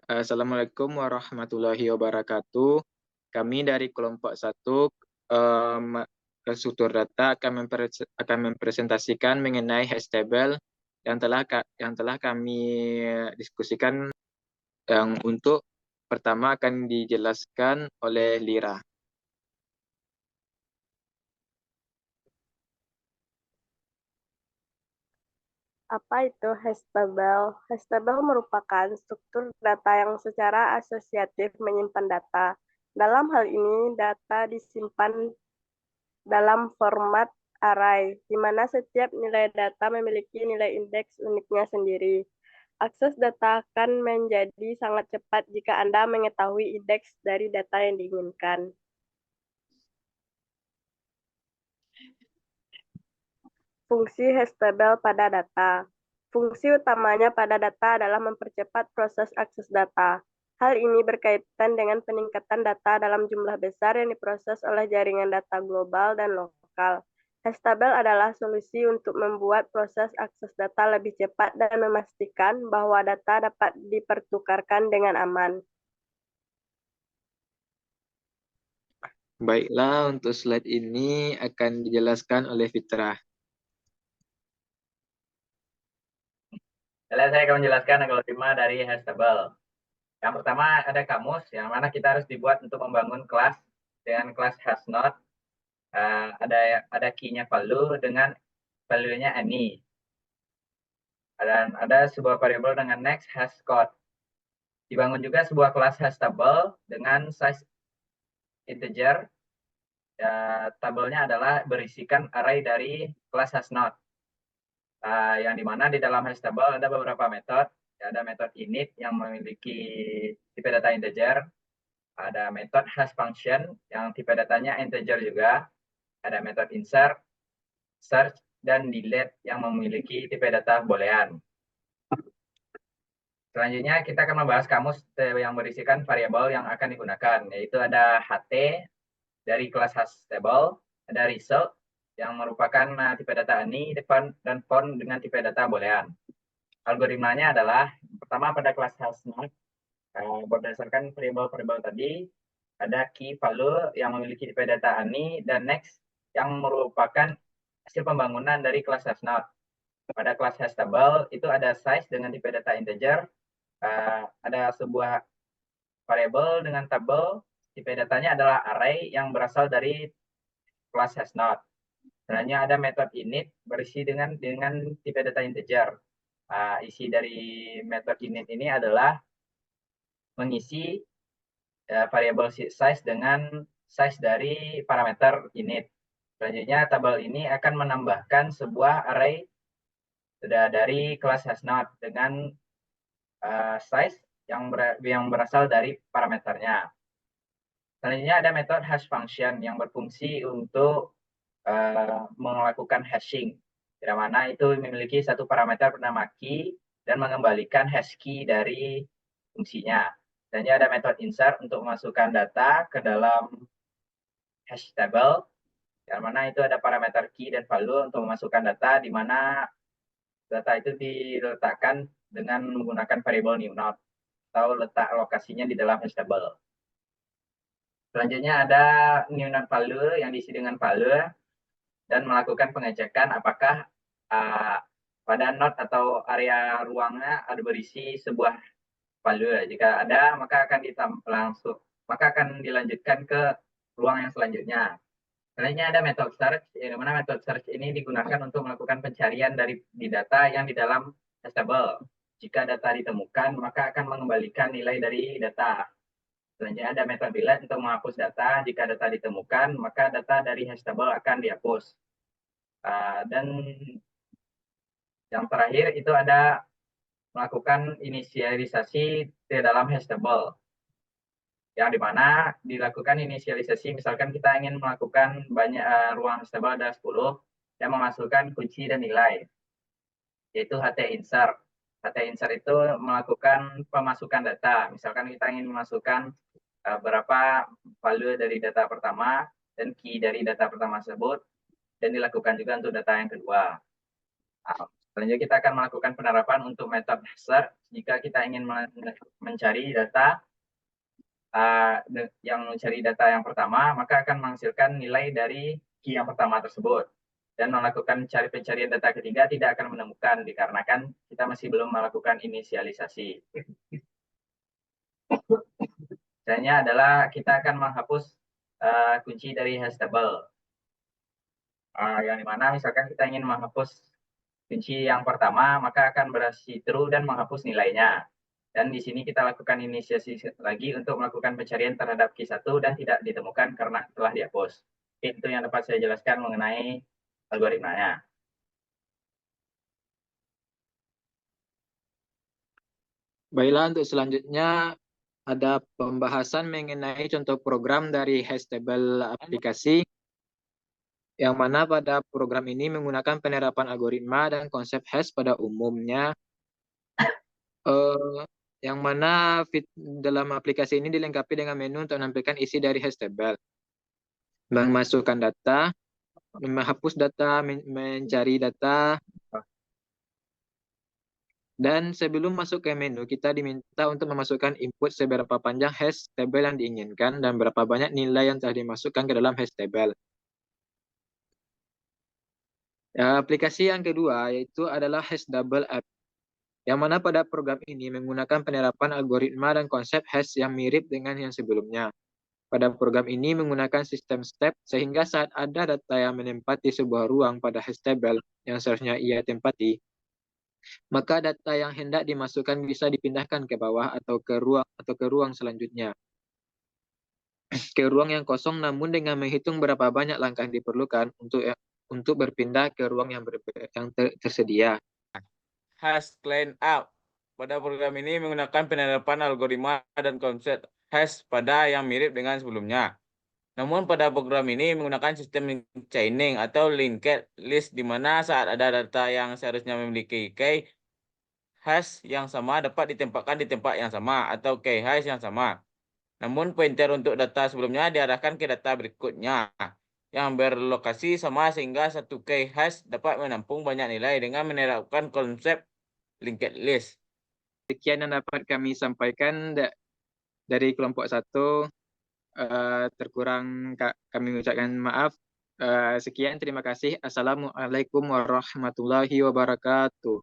Assalamualaikum warahmatullahi wabarakatuh. Kami dari kelompok 1 struktur data akan mempresentasikan mengenai hash table yang telah kami diskusikan, yang untuk pertama akan dijelaskan oleh Lira. Apa itu hash table? Hash table merupakan struktur data yang secara asosiatif menyimpan data. Dalam hal ini, data disimpan dalam format array, di mana setiap nilai data memiliki nilai indeks uniknya sendiri. Akses data akan menjadi sangat cepat jika Anda mengetahui indeks dari data yang diinginkan. Fungsi hash table pada data. Fungsi utamanya pada data adalah mempercepat proses akses data. Hal ini berkaitan dengan peningkatan data dalam jumlah besar yang diproses oleh jaringan data global dan lokal. Hash table adalah solusi untuk membuat proses akses data lebih cepat dan memastikan bahwa data dapat dipertukarkan dengan aman. Baiklah, untuk slide ini akan dijelaskan oleh Fitrah. Saya akan menjelaskan algoritma dari hash table. Yang pertama ada kamus, yang mana kita harus dibuat untuk membangun kelas dengan kelas hashNode. Ada key-nya value dengan value-nya any. Dan ada sebuah variabel dengan next hash code. Dibangun juga sebuah kelas hash table dengan size integer. Tabelnya adalah berisikan array dari kelas hashNode. Yang dimana di dalam hash table ada beberapa metode. Ada metode init yang memiliki tipe data integer. Ada metode hash function yang tipe datanya integer juga. Ada metode insert, search, dan delete yang memiliki tipe data boolean. Selanjutnya kita akan membahas kamus yang berisikan variabel yang akan digunakan, yaitu ada ht dari kelas hash table, ada result yang merupakan tipe data any, dan font dengan tipe data boolean. Algoritmanya adalah pertama pada kelas hashNode, berdasarkan variabel-variabel tadi, ada key value yang memiliki tipe data any, dan next yang merupakan hasil pembangunan dari kelas hashNode. Pada kelas hash table itu ada size dengan tipe data integer, ada sebuah variabel dengan tabel, tipe datanya adalah array yang berasal dari kelas hashNode. Selanjutnya ada metode init berisi dengan tipe data integer. Isi dari metode init ini adalah mengisi variabel size dengan size dari parameter init. Selanjutnya tabel ini akan menambahkan sebuah array dari kelas hashNode dengan size yang berasal dari parameternya. Selanjutnya ada metode hash function yang berfungsi untuk melakukan hashing, di mana itu memiliki satu parameter bernama key dan mengembalikan hash key dari fungsinya. Dan ada metode insert untuk memasukkan data ke dalam hash table, di mana itu ada parameter key dan value untuk memasukkan data, di mana data itu diletakkan dengan menggunakan variabel new node atau letak lokasinya di dalam hash table. Selanjutnya ada new node value yang diisi dengan value dan melakukan pengecekan apakah pada node atau area ruangnya ada berisi sebuah value. Jika ada, maka akan dilanjutkan ke ruang yang selanjutnya. Selanjutnya ada metode search, di mana metode search ini digunakan untuk melakukan pencarian di data yang di dalam hash table. Jika data ditemukan, maka akan mengembalikan nilai dari data. Selanjutnya ada metode delete untuk menghapus data. Jika data ditemukan, maka data dari hash table akan dihapus. Dan yang terakhir itu ada melakukan inisialisasi di dalam hash table. Yang dimana dilakukan inisialisasi, misalkan kita ingin melakukan banyak ruang hash table ada 10, dan memasukkan kunci dan nilai, yaitu ht insert. Ht insert itu melakukan pemasukan data. Misalkan kita ingin memasukkan berapa value dari data pertama dan key dari data pertama tersebut, dan dilakukan juga untuk data yang kedua. Selanjutnya kita akan melakukan penerapan untuk method hasher jika kita ingin mencari data yang mencari data yang pertama, maka akan menghasilkan nilai dari key yang pertama tersebut. Dan melakukan pencarian data ketiga tidak akan menemukan dikarenakan kita masih belum melakukan inisialisasi. Caranya adalah kita akan menghapus kunci dari hash table. Yang dimana misalkan kita ingin menghapus kunci yang pertama, maka akan berhasil true dan menghapus nilainya. Dan di sini kita lakukan inisiasi lagi untuk melakukan pencarian terhadap key 1 dan tidak ditemukan karena telah dihapus. Itu yang dapat saya jelaskan mengenai algoritmanya. Baiklah, untuk selanjutnya ada pembahasan mengenai contoh program dari hash table aplikasi, yang mana pada program ini menggunakan penerapan algoritma dan konsep hash pada umumnya, yang mana dalam aplikasi ini dilengkapi dengan menu untuk menampilkan isi dari hash table, memasukkan data, menghapus data, mencari data. Dan sebelum masuk ke menu, kita diminta untuk memasukkan input seberapa panjang hash table yang diinginkan dan berapa banyak nilai yang telah dimasukkan ke dalam hash table. Aplikasi yang kedua yaitu adalah hash double app, yang mana pada program ini menggunakan penerapan algoritma dan konsep hash yang mirip dengan yang sebelumnya. Pada program ini menggunakan sistem step, sehingga saat ada data yang menempati sebuah ruang pada hash table yang seharusnya ia tempati, maka data yang hendak dimasukkan bisa dipindahkan ke bawah atau ke ruang selanjutnya, ke ruang yang kosong, namun dengan menghitung berapa banyak langkah yang diperlukan untuk berpindah ke ruang yang tersedia. Hash clean up. Pada program ini menggunakan penerapan algoritma dan konsep hash pada yang mirip dengan sebelumnya. Namun pada program ini menggunakan sistem chaining atau linked list, di mana saat ada data yang seharusnya memiliki key hash yang sama dapat ditempatkan di tempat yang sama atau key hash yang sama. Namun pointer untuk data sebelumnya diarahkan ke data berikutnya yang berlokasi sama, sehingga satu key hash dapat menampung banyak nilai dengan menerapkan konsep linked list. Sekian yang dapat kami sampaikan dari kelompok 1. Terkurang kami mengucapkan maaf. Sekian, terima kasih. Assalamualaikum warahmatullahi wabarakatuh.